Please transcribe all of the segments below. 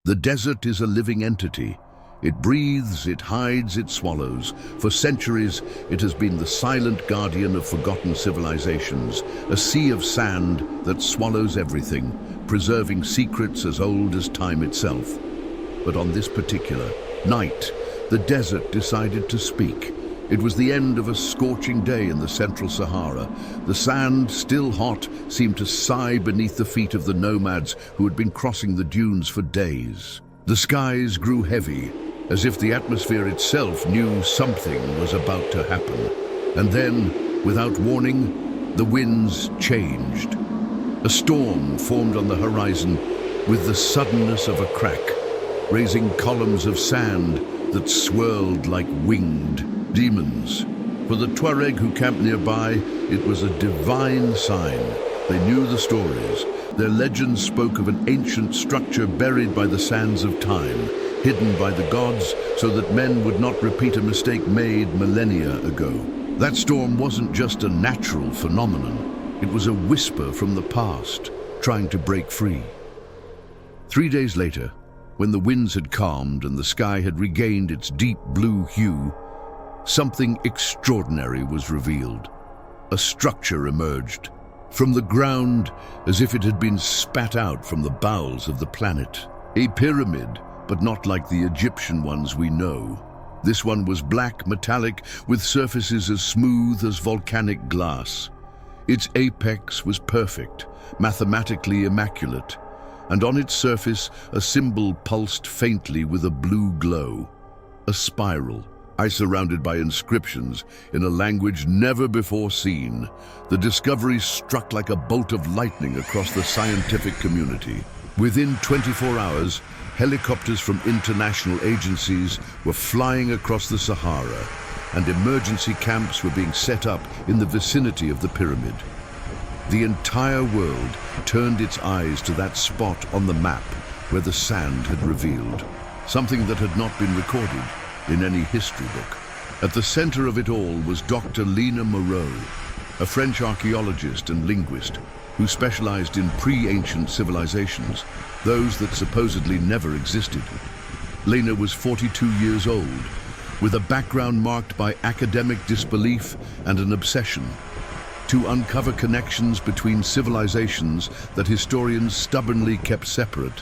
The desert is a living entity. It breathes, it hides, it swallows. For centuries, it has been the silent guardian of forgotten civilizations, a sea of sand that swallows everything, preserving secrets as old as time itself. But on this particular night, the desert decided to speak. It was the end of a scorching day in the central Sahara. The sand, still hot, seemed to sigh beneath the feet of the nomads who had been crossing the dunes for days. The skies grew heavy, as if the atmosphere itself knew something was about to happen. And then, without warning, the winds changed. A storm formed on the horizon with the suddenness of a crack, raising columns of sand that swirled like winged demons. For the Tuareg who camped nearby, it was a divine sign. They knew the stories. Their legends spoke of an ancient structure buried by the sands of time, hidden by the gods so that men would not repeat a mistake made millennia ago. That storm wasn't just a natural phenomenon. It was a whisper from the past, trying to break free. 3 days later, when the winds had calmed and the sky had regained its deep blue hue, something extraordinary was revealed. A structure emerged from the ground as if it had been spat out from the bowels of the planet. A pyramid, but not like the Egyptian ones we know. This one was black, metallic, with surfaces as smooth as volcanic glass. Its apex was perfect, mathematically immaculate, and on its surface a symbol pulsed faintly with a blue glow. A spiral, surrounded by inscriptions in a language never before seen. The discovery struck like a bolt of lightning across the scientific community. Within 24 hours, helicopters from international agencies were flying across the Sahara, and emergency camps were being set up in the vicinity of the pyramid. The entire world turned its eyes to that spot on the map where the sand had revealed something that had not been recorded in any history book. At the center of it all was Dr. Lena Moreau, a French archaeologist and linguist who specialized in pre-ancient civilizations, those that supposedly never existed. Lena was 42 years old, with a background marked by academic disbelief and an obsession to uncover connections between civilizations that historians stubbornly kept separate.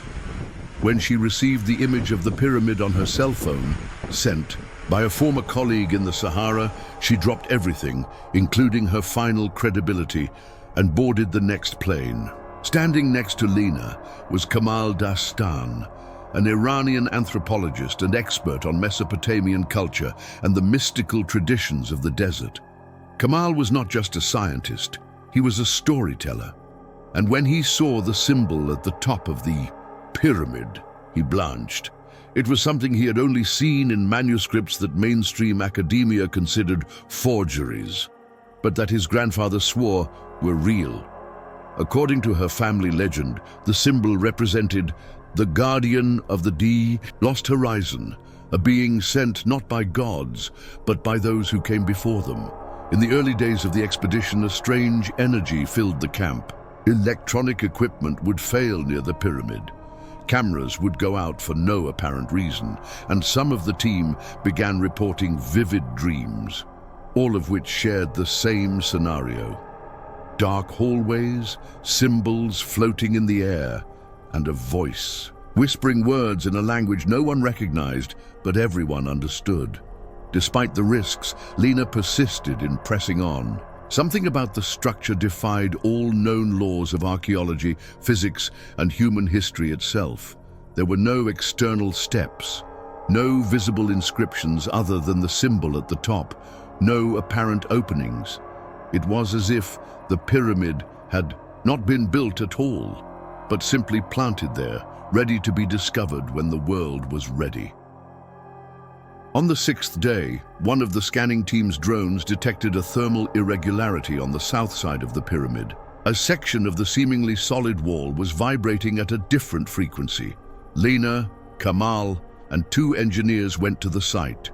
When she received the image of the pyramid on her cell phone, sent by a former colleague in the Sahara, she dropped everything, including her final credibility, and boarded the next plane. Standing next to Lena was Kamal Dastan, an Iranian anthropologist and expert on Mesopotamian culture and the mystical traditions of the desert. Kamal was not just a scientist, he was a storyteller. And when he saw the symbol at the top of the pyramid, he blanched. It was something he had only seen in manuscripts that mainstream academia considered forgeries, but that his grandfather swore were real. According to her family legend, the symbol represented the guardian of the lost horizon, a being sent not by gods, but by those who came before them. In the early days of the expedition, a strange energy filled the camp. Electronic equipment would fail near the pyramid. Cameras would go out for no apparent reason, and some of the team began reporting vivid dreams, all of which shared the same scenario. Dark hallways, symbols floating in the air, and a voice, whispering words in a language no one recognized, but everyone understood. Despite the risks, Lena persisted in pressing on. Something about the structure defied all known laws of archaeology, physics, and human history itself. There were no external steps, no visible inscriptions other than the symbol at the top, no apparent openings. It was as if the pyramid had not been built at all, but simply planted there, ready to be discovered when the world was ready. On the 6th day, one of the scanning team's drones detected a thermal irregularity on the south side of the pyramid. A section of the seemingly solid wall was vibrating at a different frequency. Lena, Kamal, and 2 engineers went to the site.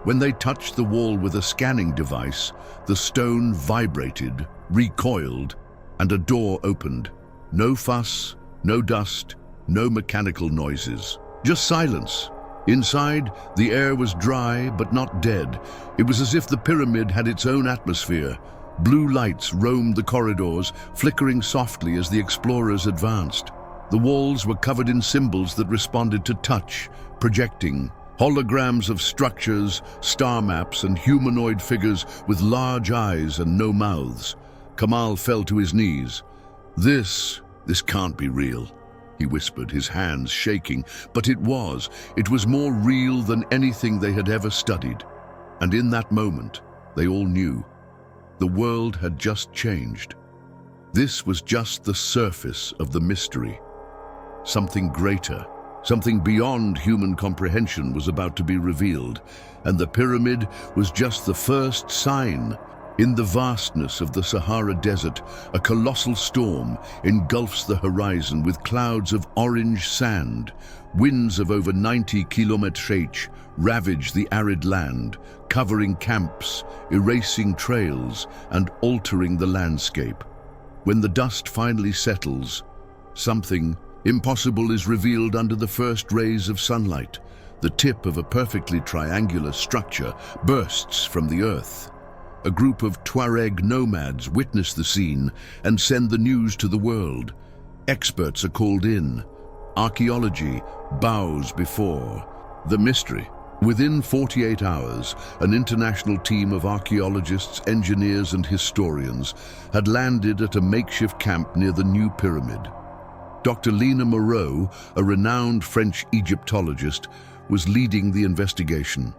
When they touched the wall with a scanning device, the stone vibrated, recoiled, and a door opened. No fuss, no dust, No mechanical noises, just silence. Inside, the air was dry but not dead. It was as if the pyramid had its own atmosphere. Blue lights roamed the corridors, flickering softly as the explorers advanced. The walls were covered in symbols that responded to touch, projecting holograms of structures, star maps, and humanoid figures with large eyes and no mouths. Kamal fell to his knees. This can't be real," he whispered, his hands shaking. But it was. It was more real than anything they had ever studied. And in that moment, they all knew. The world had just changed. This was just the surface of the mystery. Something greater, something beyond human comprehension was about to be revealed, and the pyramid was just the first sign. In the vastness of the Sahara Desert, a colossal storm engulfs the horizon with clouds of orange sand. Winds of over 90 km/h ravage the arid land, covering camps, erasing trails, and altering the landscape. When the dust finally settles, something impossible is revealed under the first rays of sunlight. The tip of a perfectly triangular structure bursts from the earth. A group of Tuareg nomads witness the scene and send the news to the world. Experts are called in. Archaeology bows before the mystery. Within 48 hours, an international team of archaeologists, engineers, and historians had landed at a makeshift camp near the new pyramid. Dr. Lina Moreau, a renowned French Egyptologist, was leading the investigation.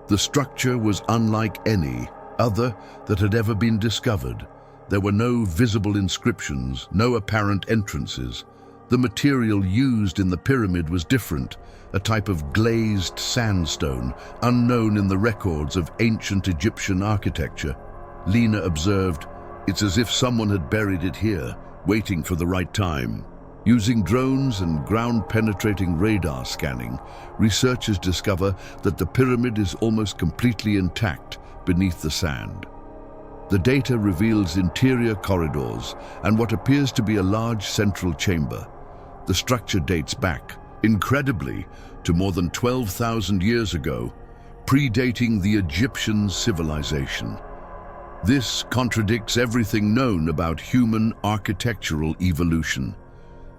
The structure was unlike any other that had ever been discovered. There were no visible inscriptions, no apparent entrances. The material used in the pyramid was different, a type of glazed sandstone, unknown in the records of ancient Egyptian architecture. Lina observed, "It's as if someone had buried it here, waiting for the right time." Using drones and ground-penetrating radar scanning, researchers discover that the pyramid is almost completely intact beneath the sand. The data reveals interior corridors and what appears to be a large central chamber. The structure dates back, incredibly, to more than 12,000 years ago, predating the Egyptian civilization. This contradicts everything known about human architectural evolution.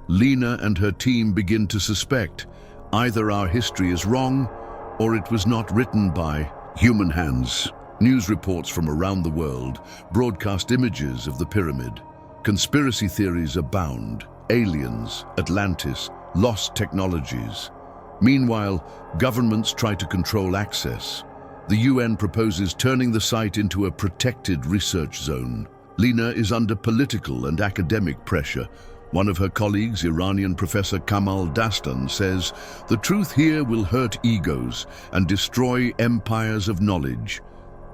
Lina and her team begin to suspect either our history is wrong or it was not written by human hands. News reports from around the world broadcast images of the pyramid. Conspiracy theories abound. Aliens, Atlantis, lost technologies. Meanwhile, governments try to control access. The UN proposes turning the site into a protected research zone. Lina is under political and academic pressure. One of her colleagues, Iranian Professor Kamal Dastan, says, "The truth here will hurt egos and destroy empires of knowledge.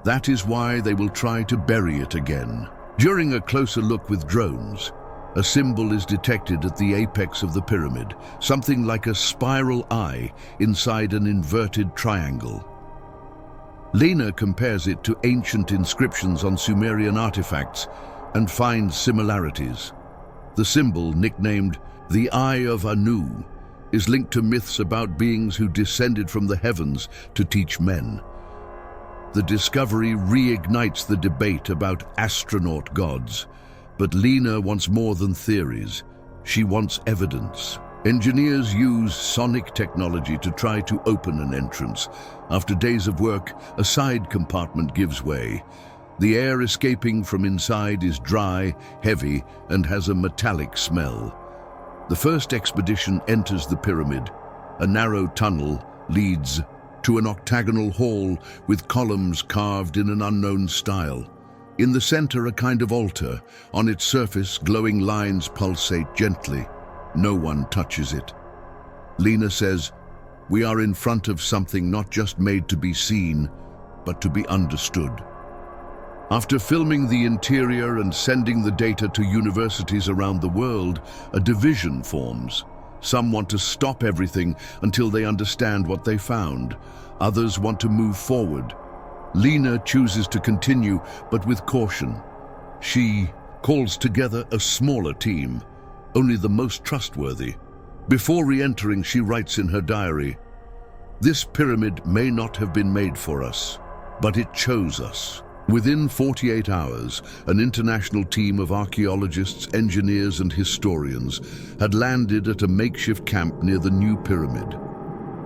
That is why they will try to bury it again." During a closer look with drones, a symbol is detected at the apex of the pyramid, something like a spiral eye inside an inverted triangle. Lina compares it to ancient inscriptions on Sumerian artifacts and finds similarities. The symbol, nicknamed the Eye of Anu, is linked to myths about beings who descended from the heavens to teach men. The discovery reignites the debate about astronaut gods. But Lina wants more than theories. She wants evidence. Engineers use sonic technology to try to open an entrance. After days of work, a side compartment gives way. The air escaping from inside is dry, heavy, and has a metallic smell. The first expedition enters the pyramid. A narrow tunnel leads to an octagonal hall with columns carved in an unknown style. In the center, a kind of altar. On its surface, glowing lines pulsate gently. No one touches it. Lina says, "We are in front of something not just made to be seen, but to be understood." After filming the interior and sending the data to universities around the world, a division forms. Some want to stop everything until they understand what they found. Others want to move forward. Lina chooses to continue, but with caution. She calls together a smaller team, only the most trustworthy. Before re-entering, she writes in her diary, "This pyramid may not have been made for us, but it chose us." Within 48 hours, an international team of archaeologists, engineers, and historians had landed at a makeshift camp near the new pyramid.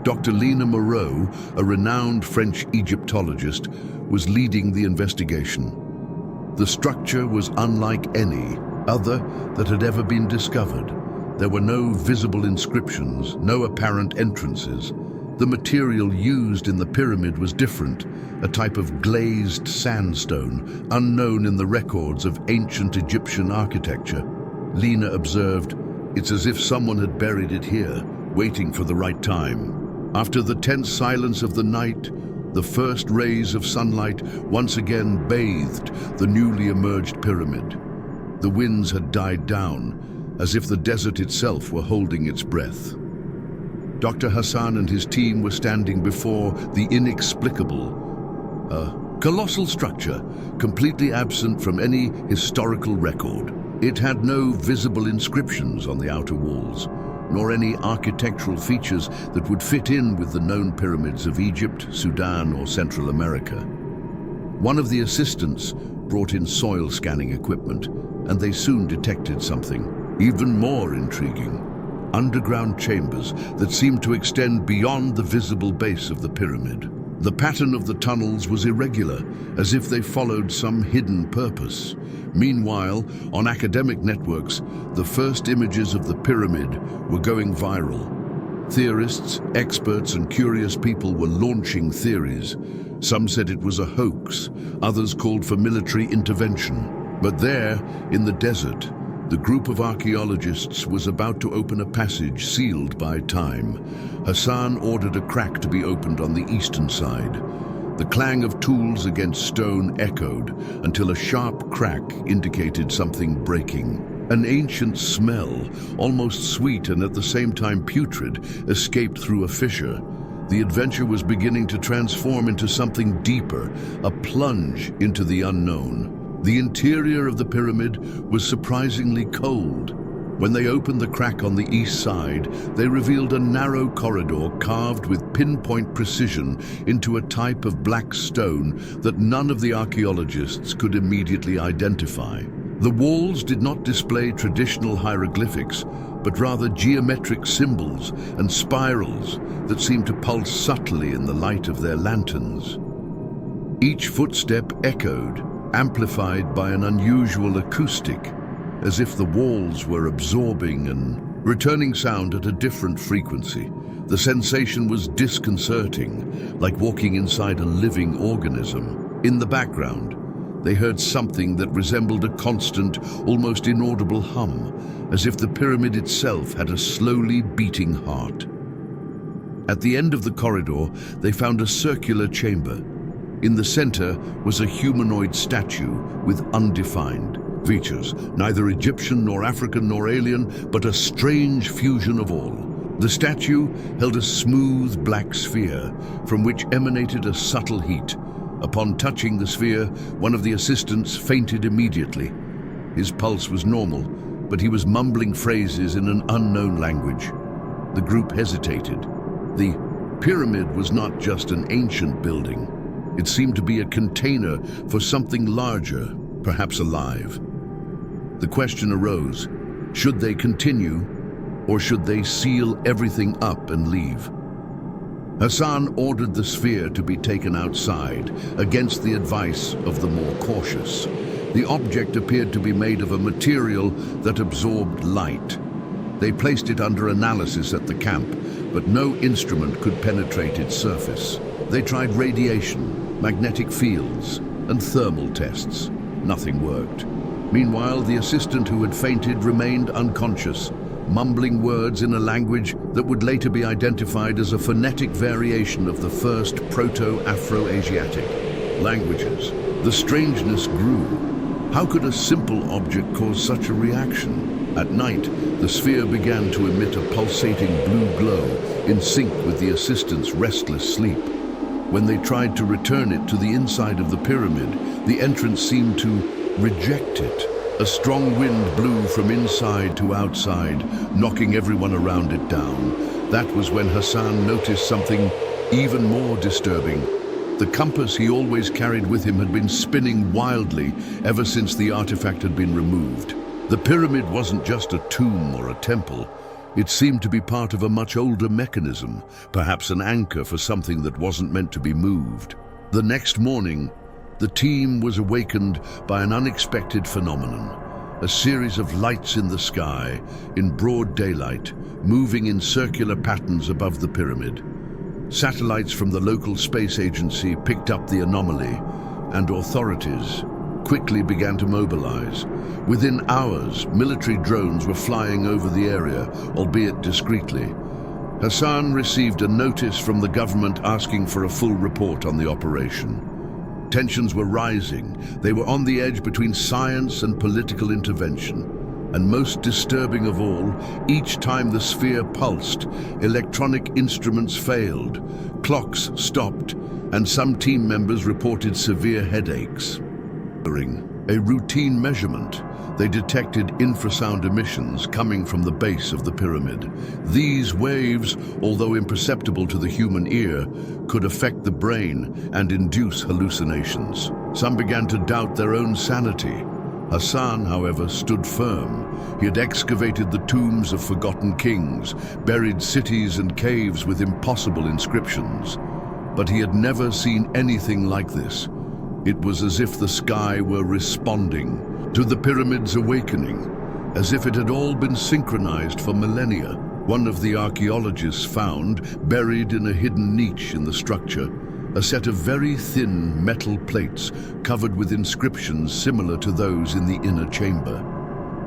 Dr. Lina Moreau, a renowned French Egyptologist, was leading the investigation. The structure was unlike any other that had ever been discovered. There were no visible inscriptions, no apparent entrances. The material used in the pyramid was different, a type of glazed sandstone, unknown in the records of ancient Egyptian architecture. Lina observed, "It's as if someone had buried it here, waiting for the right time." After the tense silence of the night, the first rays of sunlight once again bathed the newly emerged pyramid. The winds had died down, as if the desert itself were holding its breath. Dr. Hassan and his team were standing before the inexplicable, a colossal structure completely absent from any historical record. It had no visible inscriptions on the outer walls, nor any architectural features that would fit in with the known pyramids of Egypt, Sudan, or Central America. One of the assistants brought in soil scanning equipment, and they soon detected something even more intriguing. Underground chambers that seemed to extend beyond the visible base of the pyramid. The pattern of the tunnels was irregular, as if they followed some hidden purpose. Meanwhile, on academic networks, the first images of the pyramid were going viral. Theorists, experts, and curious people were launching theories. Some said it was a hoax, others called for military intervention. But there, in the desert, the group of archaeologists was about to open a passage sealed by time. Hassan ordered a crack to be opened on the eastern side. The clang of tools against stone echoed until a sharp crack indicated something breaking. An ancient smell, almost sweet and at the same time putrid, escaped through a fissure. The adventure was beginning to transform into something deeper, a plunge into the unknown. The interior of the pyramid was surprisingly cold. When they opened the crack on the east side, they revealed a narrow corridor carved with pinpoint precision into a type of black stone that none of the archaeologists could immediately identify. The walls did not display traditional hieroglyphics, but rather geometric symbols and spirals that seemed to pulse subtly in the light of their lanterns. Each footstep echoed, amplified by an unusual acoustic, as if the walls were absorbing and returning sound at a different frequency. The sensation was disconcerting, like walking inside a living organism. In the background, they heard something that resembled a constant, almost inaudible hum, as if the pyramid itself had a slowly beating heart. At the end of the corridor, they found a circular chamber. In the center was a humanoid statue with undefined features, neither Egyptian nor African nor alien, but a strange fusion of all. The statue held a smooth black sphere from which emanated a subtle heat. Upon touching the sphere, one of the assistants fainted immediately. His pulse was normal, but he was mumbling phrases in an unknown language. The group hesitated. The pyramid was not just an ancient building. It seemed to be a container for something larger, perhaps alive. The question arose, should they continue, or should they seal everything up and leave? Hassan ordered the sphere to be taken outside, against the advice of the more cautious. The object appeared to be made of a material that absorbed light. They placed it under analysis at the camp, but no instrument could penetrate its surface. They tried radiation, magnetic fields, and thermal tests. Nothing worked. Meanwhile, the assistant who had fainted remained unconscious, mumbling words in a language that would later be identified as a phonetic variation of the first Proto-Afro-Asiatic languages. The strangeness grew. How could a simple object cause such a reaction? At night, the sphere began to emit a pulsating blue glow in sync with the assistant's restless sleep. When they tried to return it to the inside of the pyramid, the entrance seemed to reject it. A strong wind blew from inside to outside, knocking everyone around it down. That was when Hassan noticed something even more disturbing. The compass he always carried with him had been spinning wildly ever since the artifact had been removed. The pyramid wasn't just a tomb or a temple. It seemed to be part of a much older mechanism, perhaps an anchor for something that wasn't meant to be moved. The next morning, the team was awakened by an unexpected phenomenon. A series of lights in the sky, in broad daylight, moving in circular patterns above the pyramid. Satellites from the local space agency picked up the anomaly, and authorities quickly began to mobilize. Within hours, military drones were flying over the area, albeit discreetly. Hassan received a notice from the government asking for a full report on the operation. Tensions were rising. They were on the edge between science and political intervention. And most disturbing of all, each time the sphere pulsed, electronic instruments failed, clocks stopped, and some team members reported severe headaches. During a routine measurement, they detected infrasound emissions coming from the base of the pyramid. These waves, although imperceptible to the human ear, could affect the brain and induce hallucinations. Some began to doubt their own sanity. Hassan, however, stood firm. He had excavated the tombs of forgotten kings, buried cities and caves with impossible inscriptions. But he had never seen anything like this. It was as if the sky were responding to the pyramid's awakening, as if it had all been synchronized for millennia. One of the archaeologists found, buried in a hidden niche in the structure, a set of very thin metal plates covered with inscriptions similar to those in the inner chamber.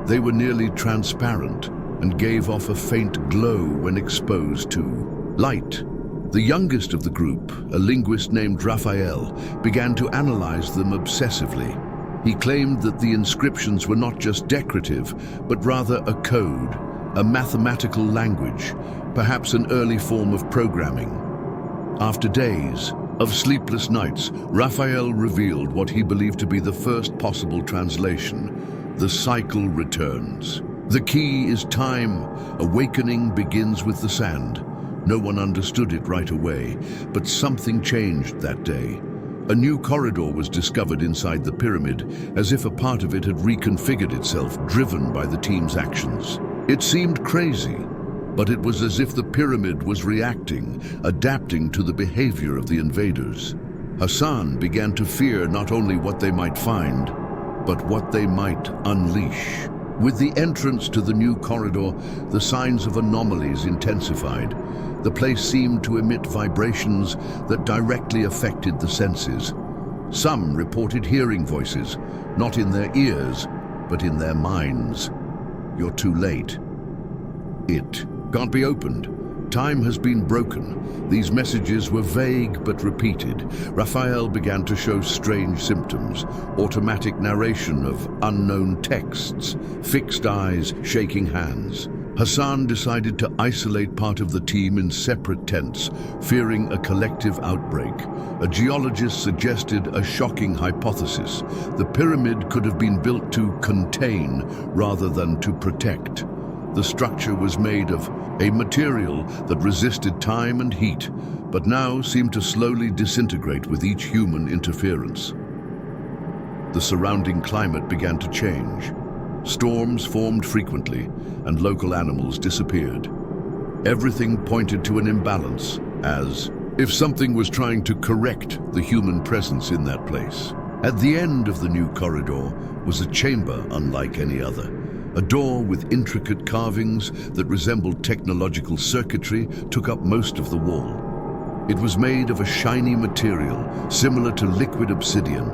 They were nearly transparent and gave off a faint glow when exposed to light. The youngest of the group, a linguist named Raphael, began to analyze them obsessively. He claimed that the inscriptions were not just decorative, but rather a code, a mathematical language, perhaps an early form of programming. After days of sleepless nights, Raphael revealed what he believed to be the first possible translation. The cycle returns. The key is time. Awakening begins with the sand. No one understood it right away, but something changed that day. A new corridor was discovered inside the pyramid, as if a part of it had reconfigured itself, driven by the team's actions. It seemed crazy, but it was as if the pyramid was reacting, adapting to the behavior of the invaders. Hassan began to fear not only what they might find, but what they might unleash. With the entrance to the new corridor, the signs of anomalies intensified. The place seemed to emit vibrations that directly affected the senses. Some reported hearing voices, not in their ears, but in their minds. You're too late. It can't be opened. Time has been broken. These messages were vague but repeated. Raphael began to show strange symptoms, automatic narration of unknown texts, fixed eyes, shaking hands. Hassan decided to isolate part of the team in separate tents, fearing a collective outbreak. A geologist suggested a shocking hypothesis. The pyramid could have been built to contain rather than to protect. The structure was made of a material that resisted time and heat, but now seemed to slowly disintegrate with each human interference. The surrounding climate began to change. Storms formed frequently, and local animals disappeared. Everything pointed to an imbalance, as if something was trying to correct the human presence in that place. At the end of the new corridor was a chamber unlike any other. A door with intricate carvings that resembled technological circuitry took up most of the wall. It was made of a shiny material, similar to liquid obsidian.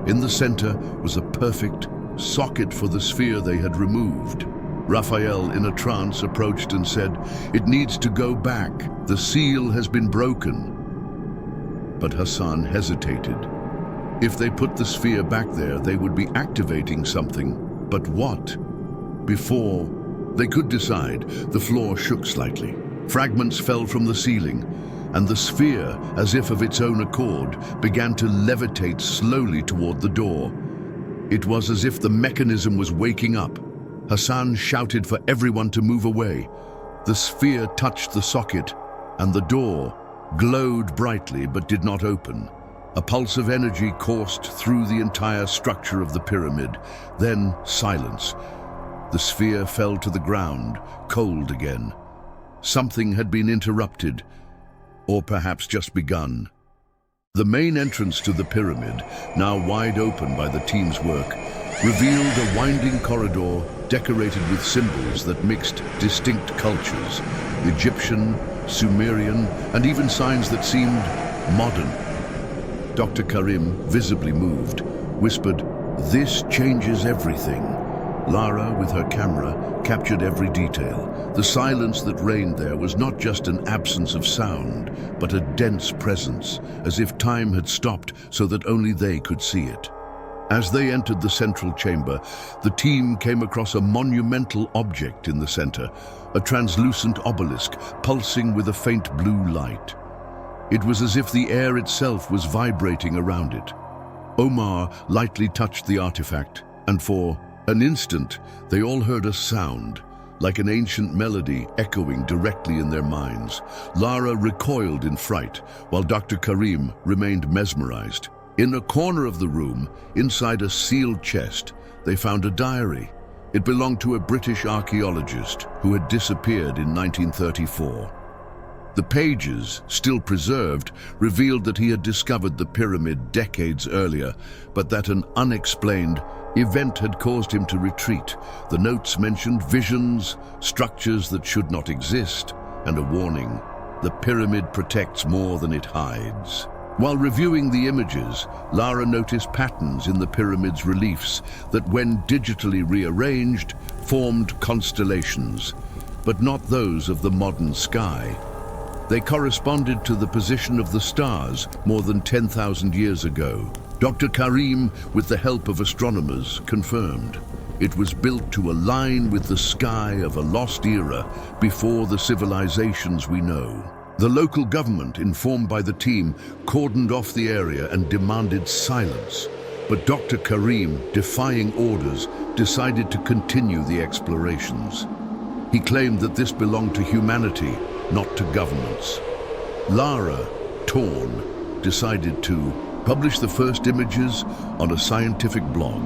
In the center was a perfect socket for the sphere they had removed. Raphael, in a trance, approached and said, "It needs to go back. The seal has been broken." But Hassan hesitated. If they put the sphere back there, they would be activating something. But what? Before they could decide, the floor shook slightly. Fragments fell from the ceiling, and the sphere, as if of its own accord, began to levitate slowly toward the door. It was as if the mechanism was waking up. Hassan shouted for everyone to move away. The sphere touched the socket, and the door glowed brightly but did not open. A pulse of energy coursed through the entire structure of the pyramid. Then silence. The sphere fell to the ground, cold again. Something had been interrupted, or perhaps just begun. The main entrance to the pyramid, now wide open by the team's work, revealed a winding corridor decorated with symbols that mixed distinct cultures, Egyptian, Sumerian, and even signs that seemed modern. Dr. Karim, visibly moved, whispered, "This changes everything." Lara, with her camera, captured every detail. The silence that reigned there was not just an absence of sound, but a dense presence, as if time had stopped so that only they could see it. As they entered the central chamber, the team came across a monumental object in the center, a translucent obelisk pulsing with a faint blue light. It was as if the air itself was vibrating around it. Omar lightly touched the artifact, and for an instant, they all heard a sound, like an ancient melody echoing directly in their minds. Lara recoiled in fright, while Dr. Karim remained mesmerized. In a corner of the room, inside a sealed chest, they found a diary. It belonged to a British archaeologist who had disappeared in 1934. The pages, still preserved, revealed that he had discovered the pyramid decades earlier, but that an unexplained event had caused him to retreat. The notes mentioned visions, structures that should not exist, and a warning: the pyramid protects more than it hides. While reviewing the images, Lara noticed patterns in the pyramid's reliefs that, when digitally rearranged, formed constellations, but not those of the modern sky. They corresponded to the position of the stars more than 10,000 years ago. Dr. Karim, with the help of astronomers, confirmed it was built to align with the sky of a lost era before the civilizations we know. The local government, informed by the team, cordoned off the area and demanded silence. But Dr. Karim, defying orders, decided to continue the explorations. He claimed that this belonged to humanity, not to governments. Lara, torn, decided to publish the first images on a scientific blog.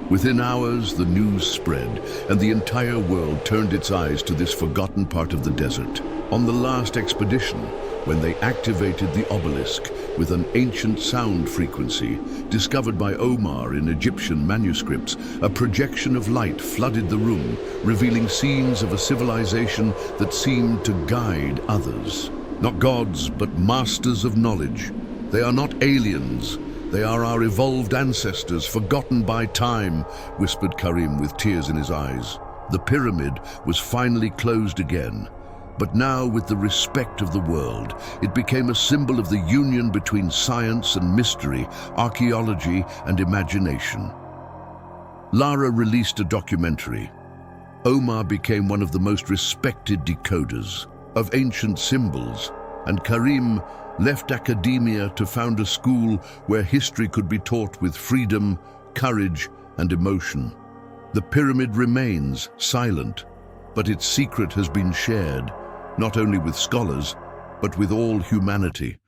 Within hours, the news spread, and the entire world turned its eyes to this forgotten part of the desert. On the last expedition, when they activated the obelisk with an ancient sound frequency discovered by Omar in Egyptian manuscripts, a projection of light flooded the room, revealing scenes of a civilization that seemed to guide others. Not gods, but masters of knowledge. They are not aliens. They are our evolved ancestors, forgotten by time, whispered Karim with tears in his eyes. The pyramid was finally closed again. But now, with the respect of the world, it became a symbol of the union between science and mystery, archaeology and imagination. Lara released a documentary. Omar became one of the most respected decoders of ancient symbols, and Karim left academia to found a school where history could be taught with freedom, courage, and emotion. The pyramid remains silent, but its secret has been shared, not only with scholars, but with all humanity.